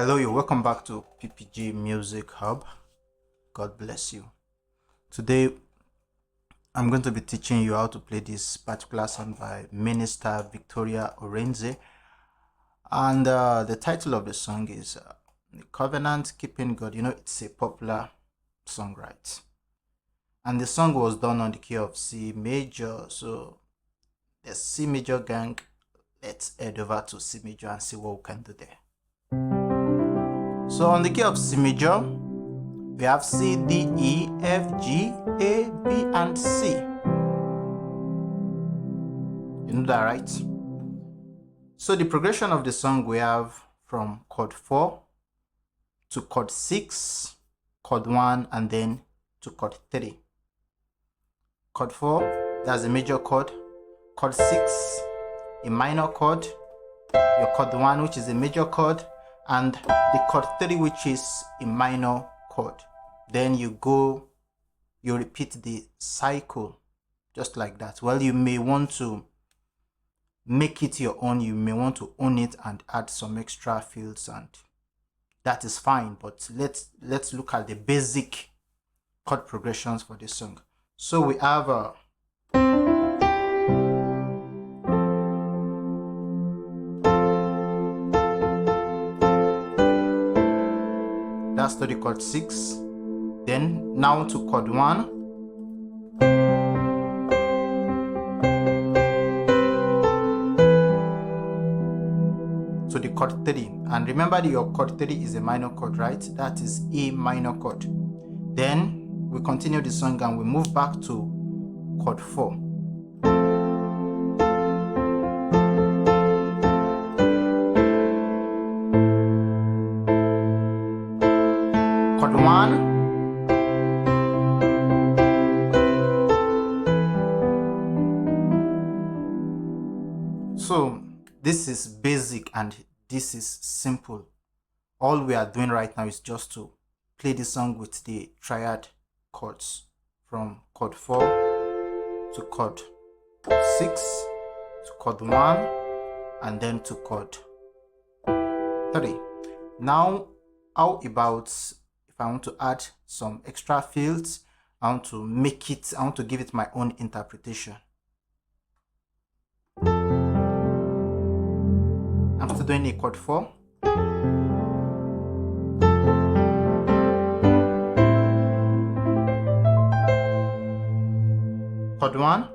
Hello, you're welcome back to PPG Music Hub. God bless you. Today, I'm going to be teaching you how to play this particular song by Minister Victoria Orenze. And the title of the song is Covenant Keeping God. You know, it's a popular song, right? And the song was done on the key of C major. So, the C major gang, let's head over to C major and see what we can do there. So on the key of C major, we have C, D, E, F, G, A, B, and C. You know that, right? So the progression of the song, we have from chord 4 to chord 6, chord 1, and then to chord 3. Chord 4, that's a major chord. Chord 6, a minor chord. Your chord 1, which is a major chord. And the chord 3, which is a minor chord. Then you repeat the cycle just like that. Well, you may want to make it your own. You may want to own it and add some extra fields, and that is fine. But let's look at the basic chord progressions for this song. So we have that's to the chord 6. Then now to chord 1. To the chord 3. And remember that your chord 3 is a minor chord, right? That is A minor chord. Then we continue the song and we move back to chord 4. Chord 1. So this is basic and this is simple. All we are doing right now is just to play the song with the triad chords from chord 4 to chord 6 to chord 1 and then to chord 3. Now, how about if I want to add some extra fields? I want to give it my own interpretation. I'm still doing a chord 4. Chord 1.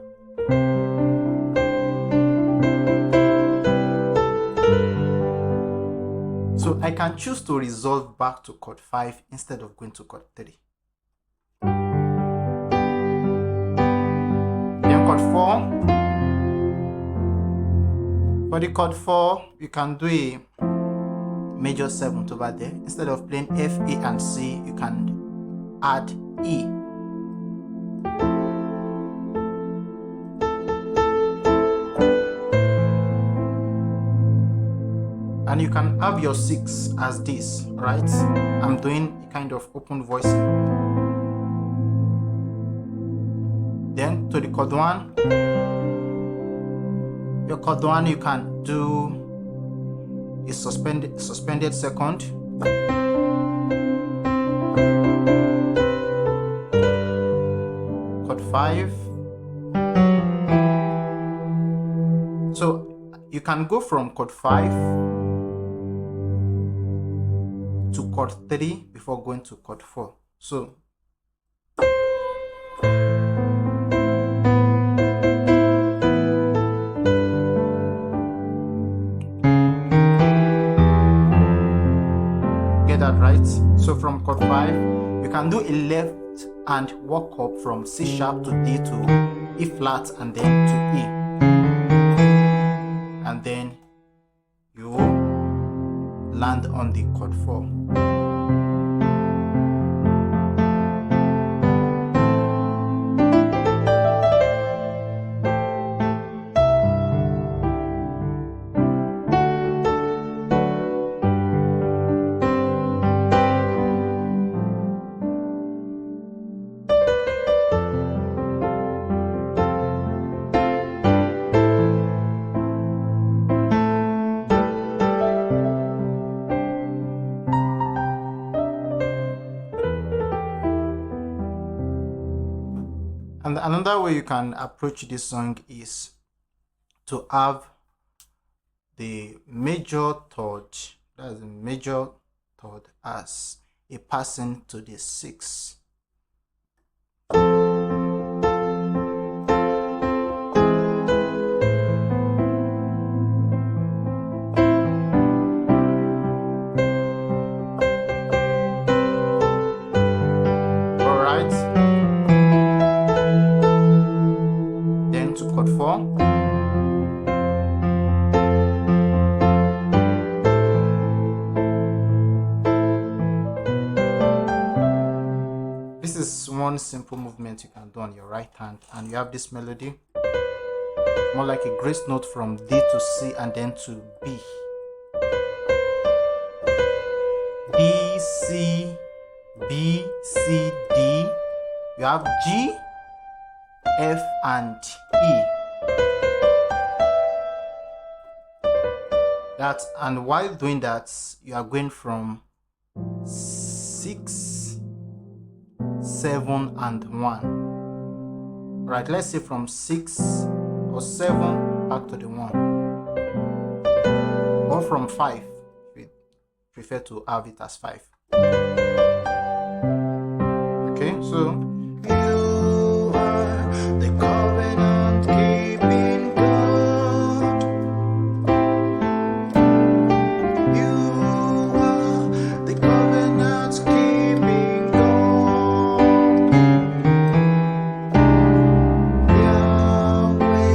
So I can choose to resolve back to chord 5 instead of going to chord 3. Then chord 4. For the chord 4, you can do a major 7th over there. Instead of playing F, A, and C, you can add E. And you can have your 6 as this, right? I'm doing a kind of open voicing. Then to the chord 1. Your chord 1, you can do a suspended second. Chord 5. So you can go from chord 5 to chord 3 before going to chord 4. So that, right? So from chord 5, you can do a left and walk up from C sharp to D to E flat and then to E. And then you land on the chord 4. Another way you can approach this song is to have the major third, that's the major third, as a passing to the sixth. Alright. Then to chord 4. This is one simple movement you can do on your right hand, and you have this melody, more like a grace note from D to C and then to B. B, C, B, C, D. You have G, F, and E. And while doing that, you are going from 6, 7, and 1. Right, let's say from 6 or 7 back to the 1, or from 5 if you prefer to have it as 5. Okay, so you are the covenant keeping God. You are the covenant keeping God. Yahweh,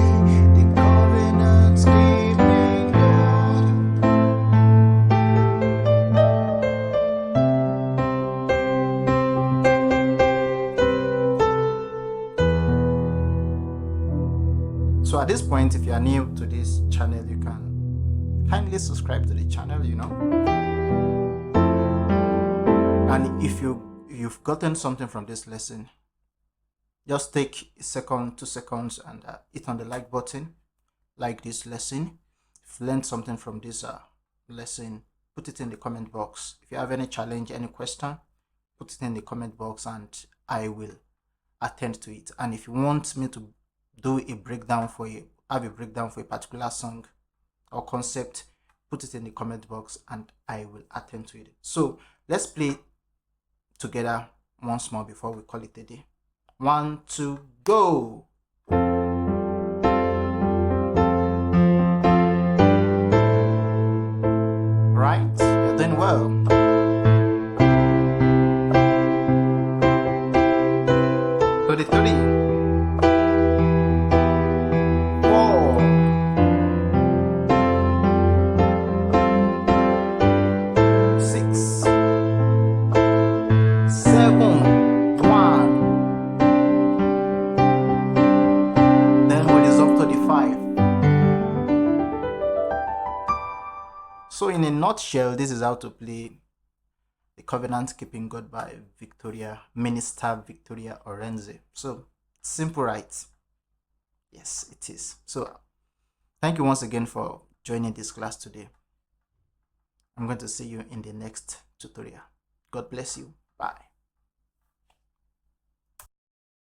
the covenant keeping God. So at this point, if you are new to this channel, you can kindly subscribe to the channel, and if you've gotten something from this lesson, just take a second, 2 seconds, and hit on the like button. Like this lesson. If you learned something from this lesson, put it in the comment box. If you have any challenge, any question, put it in the comment box and I will attend to it. And if you want me to do a breakdown for you, have a breakdown for a particular song or concept, put it in the comment box and I will attend to it. So let's play together once more before we call it a day. 1, 2, go. Right, you're doing well. 33. 4. 6. 7. 1. Then what is up to the 5? So in a nutshell, this is how to play The Covenant Keeping God by Minister Victoria Orenze. So simple, right? Yes, it is. So thank you once again for joining this class today. I'm going to see you in the next tutorial. God bless you. Bye.